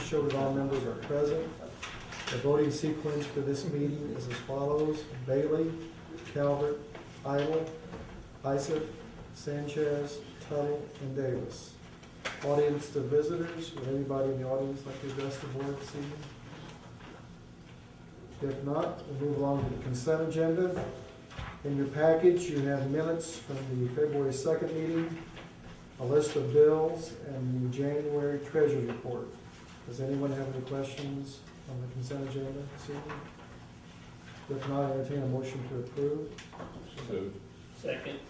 Show that all members are present. The voting sequence for this meeting is as follows: Bailey, Calvert, Idle, Isaac, Sanchez, Tuttle, and Davis. Audience to visitors, would anybody in the audience like to address the board this evening? If not, we'll move along to the consent agenda. In your package, you have minutes from the February 2nd meeting, a list of bills, and the January treasury report. Does anyone have any questions on the consent agenda this evening? If not, I entertain a motion to approve. So. Second.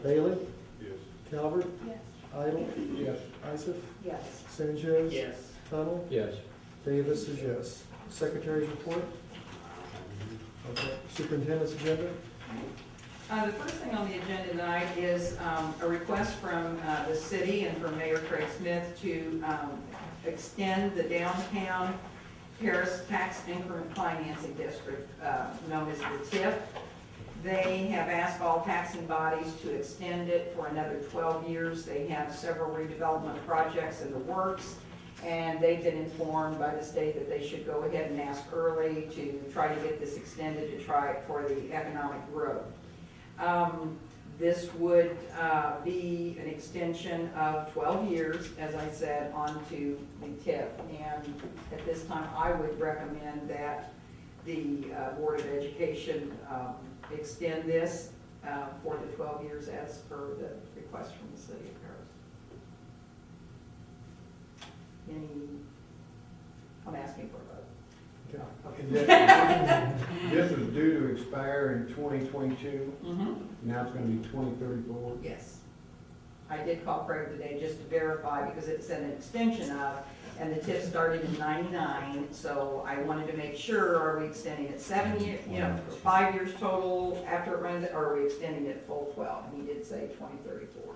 Bailey? Yes. Calvert? Yes. Idle? Yes. Isaac? Yes. Sanchez? Yes. Tuttle? Yes. Davis is yes. Secretary's report? Okay. Superintendent's agenda? The first thing on the agenda tonight is a request from the city and from Mayor Craig Smith to extend the downtown Paris Tax Increment Financing District, known as the TIF. They have asked all taxing bodies to extend it for another 12 years. They have several redevelopment projects in the works, and they've been informed by the state that they should go ahead and ask early to try to get this extended to try it for the economic growth. This would be an extension of 12 years, as I said, onto the TIF. And at this time, I would recommend that the Board of Education extend this for the 12 years as per the request from the City of Paris. I'm asking for a vote. This was due to expire in 2022, Mm-hmm. now it's gonna be 2034. Yes. I did call Craig today just to verify because it's an extension of, and the TIF started in '99, so I wanted to make sure, are we extending it 7 years, 5 years total after it runs, or are we extending it full 12? And he did say 2034.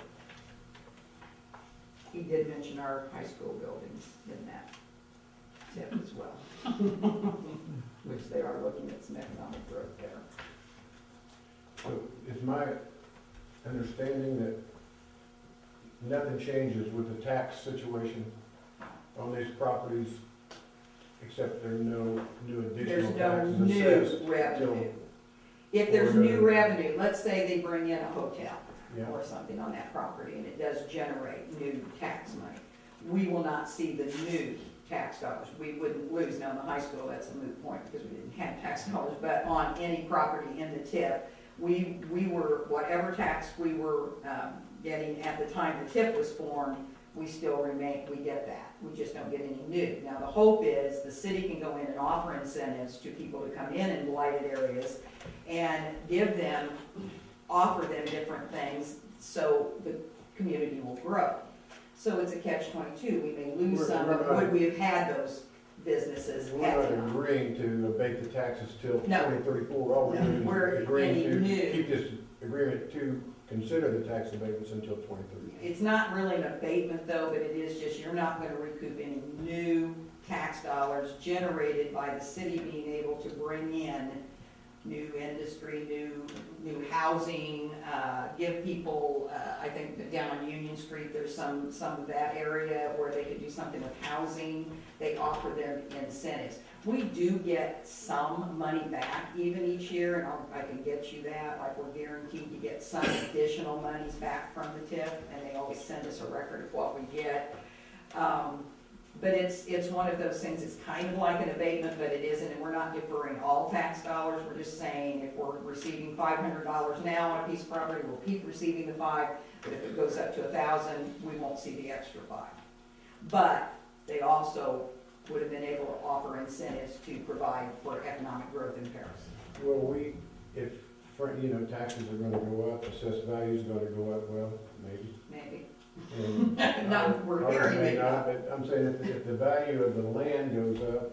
He did mention our high school buildings in that TIF as well, which they are looking at some economic growth there. So it's my understanding that nothing changes with the tax situation on these properties, except there are no new There's additional no taxes new assessed. revenue. If there's new revenue, let's say they bring in a hotel Yeah, or something on that property and it does generate new tax money, we will not see the new tax dollars. We wouldn't lose. Now in the high school, that's a moot point because we didn't have tax dollars, but on any property in the TIF, we were, whatever tax we were getting at the time the TIF was formed, we still remain, we get that. We just don't get any new. Now the hope is the city can go in and offer incentives to people to come in blighted areas and give them, offer them different things so the community will grow. So it's a catch-22. We may lose some, but would we have had those businesses? we're not agreeing to abate the taxes till No. 2034, all we're No, doing we're is agreeing any to new. keep this agreement to consider the tax abatements until 2034. It's not really an abatement though, but it is just, you're not gonna recoup any new tax dollars generated by the city being able to bring in new industry, new housing, give people, I think down on Union Street, there's some of that area where they could do something with housing. They offer them incentives. We do get some money back even each year, and I can get you that, like we're guaranteed to get some additional monies back from the TIF, and they always send us a record of what we get. But it's one of those things, it's kind of like an abatement, but it isn't, and we're not deferring all tax dollars. We're just saying if we're receiving $500 now on a piece of property, we'll keep receiving the 5, but if it goes up to 1,000, we won't see the extra 5. But they also would have been able to offer incentives to provide for economic growth in Paris. Well, if, taxes are gonna go up, assessed value is gonna go up, well, maybe. Maybe. And Not, we're others hearing may it. not, but I'm saying if the value of the land goes up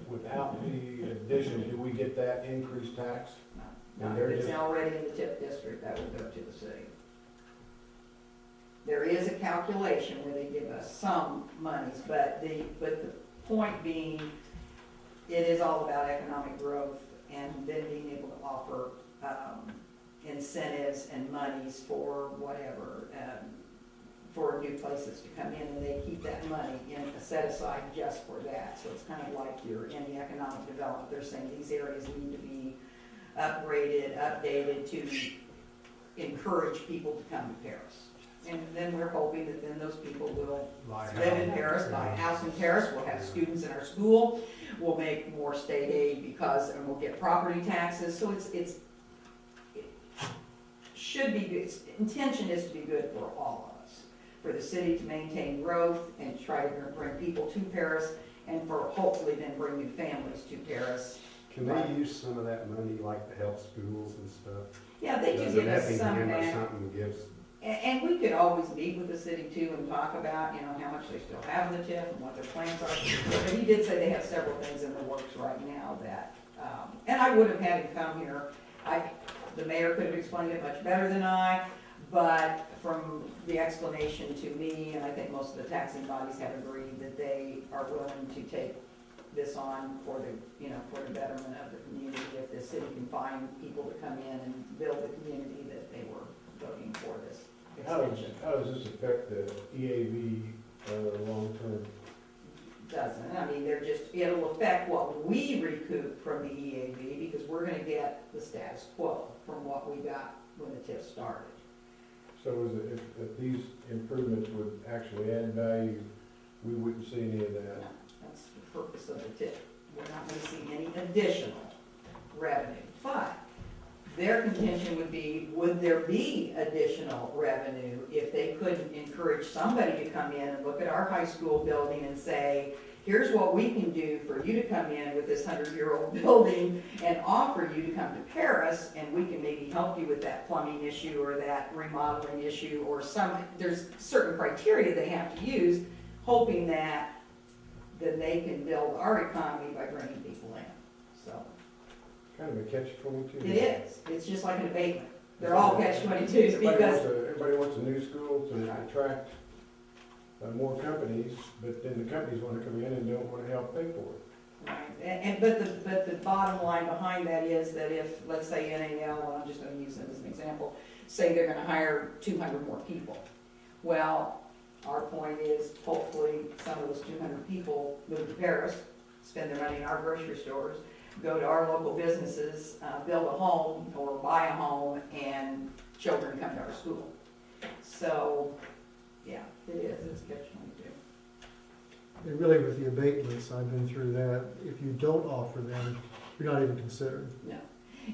without the addition, do we get that increased tax? No, if it's already in the TIF district, that would go to the city. There is a calculation where they give us some monies, but the point being, it is all about economic growth and then being able to offer incentives and monies for whatever, for new places to come in, and they keep that money set aside just for that. So it's kind of like you're in the economic development, they're saying these areas need to be upgraded, updated to encourage people to come to Paris. And then we're hoping that then those people will live in Paris, buy a house in Paris, we'll have students in our school, we'll make more state aid because, and we'll get property taxes, so it should be good. Its intention is to be good for all of us, for the city to maintain growth and try to bring people to Paris, and for hopefully then bring new families to Paris. Can they use some of that money, like the health schools and stuff? Yeah, they do Does give it us have to some give us back. something gives? And we could always meet with the city too and talk about, you know, how much they still have in the TIF and what their plans are. But he did say they have several things in the works right now that, and I would have had him come here. The mayor could have explained it much better than I, but from the explanation to me, and I think most of the taxing bodies have agreed that they are willing to take this on for the, you know, for the betterment of the community, if the city can find people to come in and build the community that they were voting for this extension. How does this affect the EAV, long-term? Doesn't, I mean, it'll affect what we recoup from the EAV, because we're gonna get the status quo from what we got when the TIF started. So is it, if these improvements would actually add value, we wouldn't see any of that? No, that's the purpose of the TIF. We're not gonna see any additional revenue, but their contention would be, would there be additional revenue if they couldn't encourage somebody to come in and look at our high school building and say, here's what we can do for you to come in with this 100-year-old building and offer you to come to Paris, and we can maybe help you with that plumbing issue or that remodeling issue, or there's certain criteria they have to use, hoping that then they can build our economy by bringing people in, so. Kind of a catch-22. It is. It's just like an abatement. They're all catch-22s because. Everybody wants a new school to attract more companies, but then the companies want to come in and don't want to help pay for it. Right. But the bottom line behind that is that if, let's say NAL, and I'm just going to use it as an example, say they're going to hire 200 more people. Well, our point is hopefully some of those 200 people move to Paris, spend their money in our grocery stores, go to our local businesses, build a home or buy a home, and children come to our school. So, yeah, it is. It's catch-22. And really with the abatements, I've been through that, if you don't offer them, you're not even considered.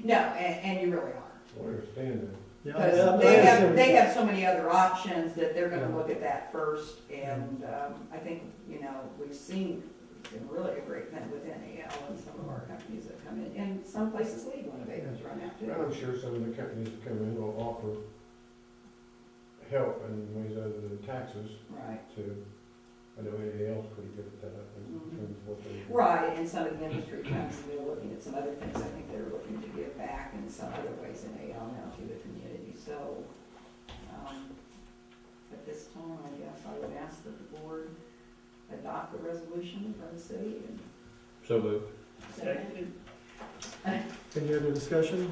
No, and you really are. I understand that. Yeah, Because they have so many other options that they're gonna Yeah. look at that first, and, I think, you know, we've seen, it's been really a great thing with NAL and some of our companies that come in, and some places leave when abatements run out too. Well, I'm sure some of the companies that come in will offer help in ways other than taxes Right. to, I know NAL's pretty good at that, I think, in terms of what they do. Right, and some of the industry comes and they're looking at some other things, I think they're looking to give back in some other ways in AL now to the community, so, at this time, I guess I would ask that the board adopt the resolution from the city and. So moved. Second. Any other discussion?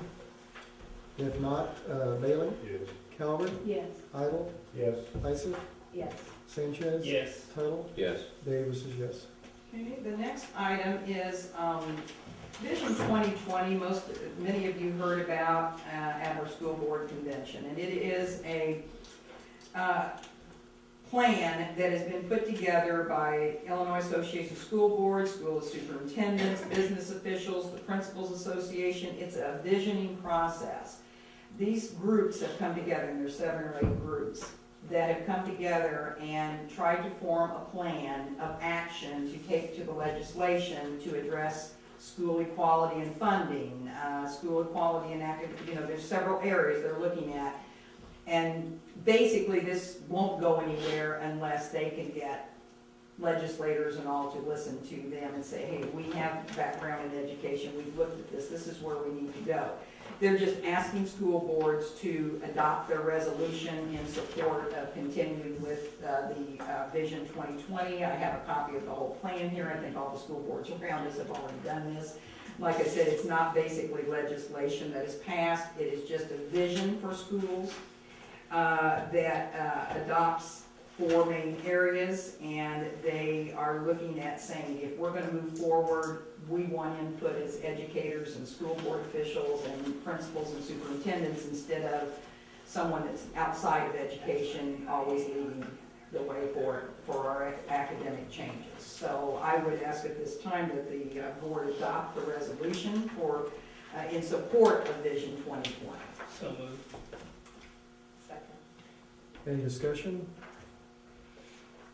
If not, Bailey? Yes. Calvert? Yes. Idle? Yes. Isaac? Yes. Sanchez? Yes. Tuttle? Yes. Davis is yes. Okay, the next item is Vision 2020. Many of you heard about at our school board convention, and it is a plan that has been put together by Illinois Association of School Boards, School Superintendents, business officials, the Principals Association. It's a visioning process. These groups have come together, and there's 7 or 8 groups that have come together and tried to form a plan of action to take to the legislation to address school equality and funding, school equality and academic, there's several areas they're looking at. And basically this won't go anywhere unless they can get legislators and all to listen to them and say, hey, we have background in education, we've looked at this is where we need to go. They're just asking school boards to adopt their resolution in support of continuing with the Vision 2020. I have a copy of the whole plan here. I think all the school boards around us have already done this. Like I said, it's not basically legislation that is passed. It is just a vision for schools that adopts four main areas, and they are looking at saying, if we're gonna move forward, we want input as educators and school board officials and principals and superintendents, instead of someone that's outside of education always leading the way for our academic changes. So I would ask at this time that the board adopt the resolution for, in support of Vision 2020. So moved. Second. Any discussion?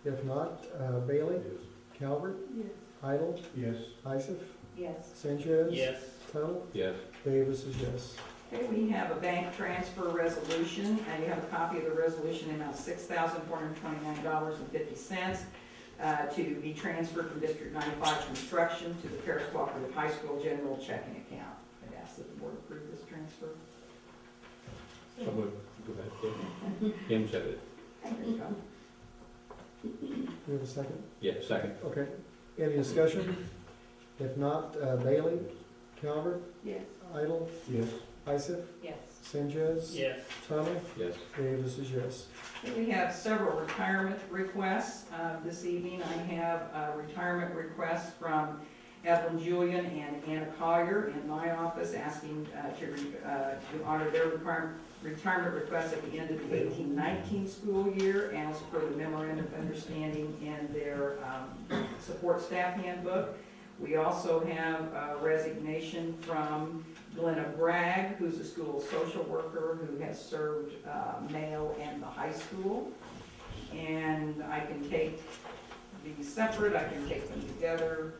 If not, Bailey? Yes. Calvert? Yes. Idle? Yes. Isaac? Yes. Sanchez? Yes. Tuttle? Yes. Davis is yes. Okay, we have a bank transfer resolution, and you have a copy of the resolution in amount of $6,429.50 to be transferred from District 95 Construction to the Paris Cooperative High School General Checking Account. I'd ask that the board approve this transfer. So moved. Go ahead. Kim said it. There you go. Do we have a second? Yeah, second. Okay. Any discussion? If not, Bailey? Calvert? Yes. Idle? Yes. Isaac? Yes. Sanchez? Yes. Tuttle? Yes. Davis is yes. We have several retirement requests. This evening, I have a retirement request from Evelyn Julian and Anna Collier in my office, asking to honor their retirement request at the end of the 18-19 school year, as per the memorandum of understanding in their support staff handbook. We also have a resignation from Glenna Bragg, who's a school social worker who has served Mayo and the high school. And I can take these separate, I can take them together,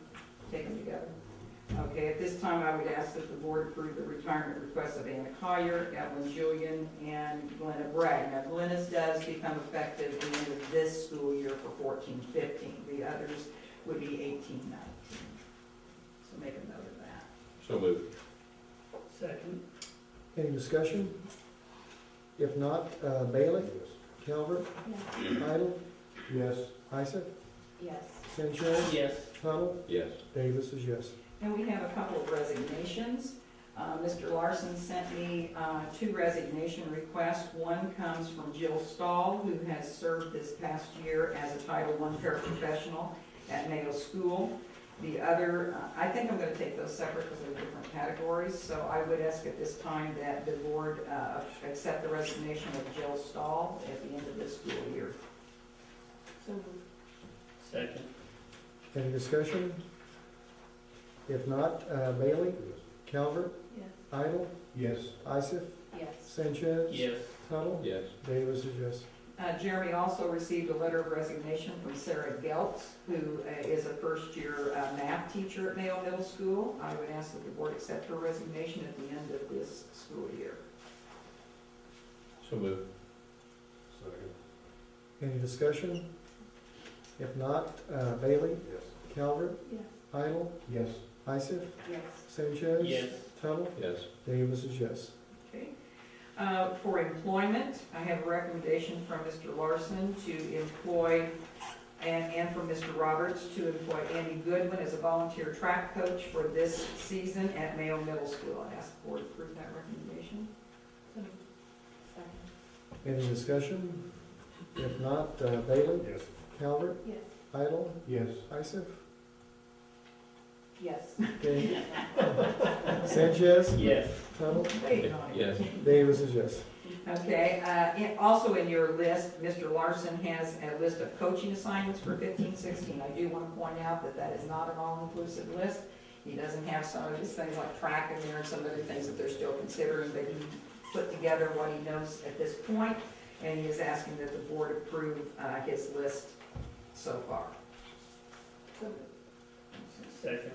Okay, at this time, I would ask that the board approve the retirement requests of Anna Collier, Evelyn Julian, and Glenna Bragg. Now, Glenna's does become effective at the end of this school year for 14-15. The others would be 18-19. So make a note of that. So moved. Second. Any discussion? If not, Bailey? Calvert? Idle? Yes. Isaac? Yes. Sanchez? Yes. Tuttle? Yes. Davis is yes. And we have a couple of resignations. Mr. Larson sent me two resignation requests. One comes from Jill Stahl, who has served this past year as a Title I paraprofessional at Mayo School. The other, I think I'm going to take those separate because they're different categories. So I would ask at this time that the board accept the resignation of Jill Stahl at the end of this school year. So Second. Any discussion? If not, Bailey? Calvert? Yes. Idle? Yes. Isaac? Yes. Sanchez? Yes. Tuttle? Yes. Davis is yes. Jeremy also received a letter of resignation from Sarah Geltz, who is a first-year math teacher at Mayo Middle School. I would ask that the board accept her resignation at the end of this school year. So moved. Second. Any discussion? If not, Bailey? Yes. Calvert? Yes. Idle? Yes. Isaac? Yes. Sanchez? Yes. Tuttle? Yes. Davis is yes. Okay. For employment, I have a recommendation from Mr. Larson to employ, and from Mr. Roberts, to employ Andy Goodwin as a volunteer track coach for this season at Mayo Middle School. I ask the board to approve that recommendation. Any discussion? If not, Bailey? Yes. Calvert? Yes. Idle? Yes. Isaac? Yes. Okay. Sanchez? Yes. Tuttle? Wait on it. Yes. Davis is yes. Okay, also in your list, Mr. Larson has a list of coaching assignments for 15-16. I do want to point out that that is not an all-inclusive list. He doesn't have some of these things like track in there and some other things that they're still considering, but he put together what he knows at this point, and he is asking that the board approve his list so far. Second.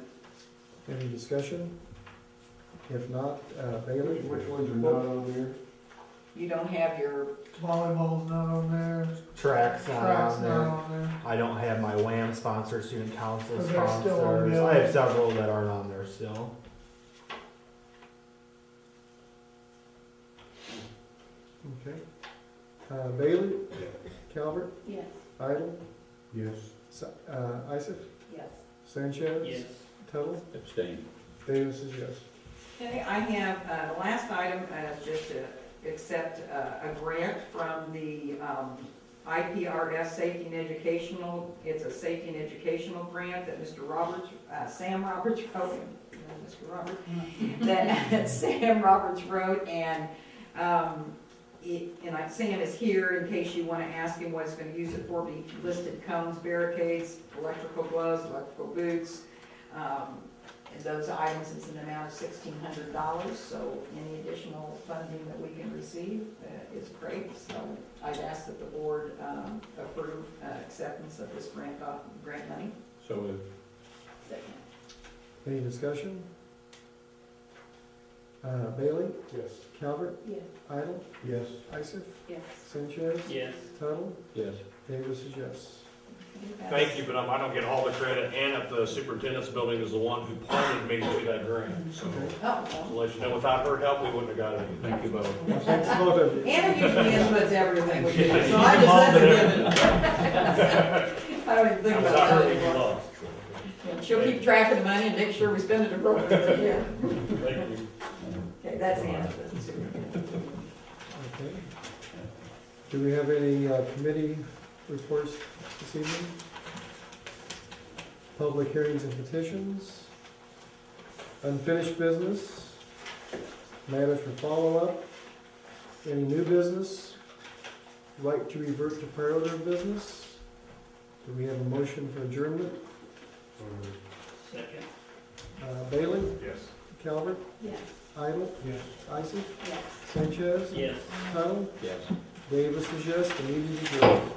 Any discussion? If not, Bailey? Which ones are not on there? You don't have your, Volleyball's not on there. Track's not Track's on not there. on there. I don't have my WAM sponsor, student council But they're still on sponsors. the I have list. several that aren't on there still. Okay. Bailey? Calvert? yes. Idle? Yes. Isaac? Yes. Sanchez? Yes. Tuttle? Abstain. Davis is yes. Okay, I have, the last item is just to accept a grant from the IPRS Safety and Educational, it's a safety and educational grant that Mr. Roberts, Sam Roberts wrote, Mr. Roberts, that Sam Roberts wrote, and, Sam is here in case you want to ask him what he's going to use it for. He listed cones, barricades, electrical gloves, electrical boots, and those items is an amount of $1,600, so any additional funding that we can receive is great. So I'd ask that the board approve acceptance of this grant money. So moved. Any discussion? Bailey? Yes. Calvert? Yes. Idle? Yes. Isaac? Yes. Sanchez? Yes. Tuttle? Yes. Davis is yes. Thank you, but I don't get all the credit. Ann at the superintendent's building is the one who pointed me to that grant. So, Oh, to let you know, without her help, we wouldn't have got it. Thank you both. Thanks both of you. Anna usually inputs everything we do, so I just let her do it. I don't even think I was about out that here when you anymore. lost. She'll keep track of the money and make sure we spend it appropriately. Yeah. Thank you. Okay, that's Anna. Okay. Do we have any committee reports this evening? Public hearings and petitions? Unfinished business? Matters for follow-up? Any new business? Right to revert to priority of business? Do we have a motion for adjournment? Second. Bailey? Yes. Calvert? Yes. Idle? Yes. Isaac? Yes. Sanchez? Yes. Tuttle? Yes. Davis is yes, the meeting is adjourned.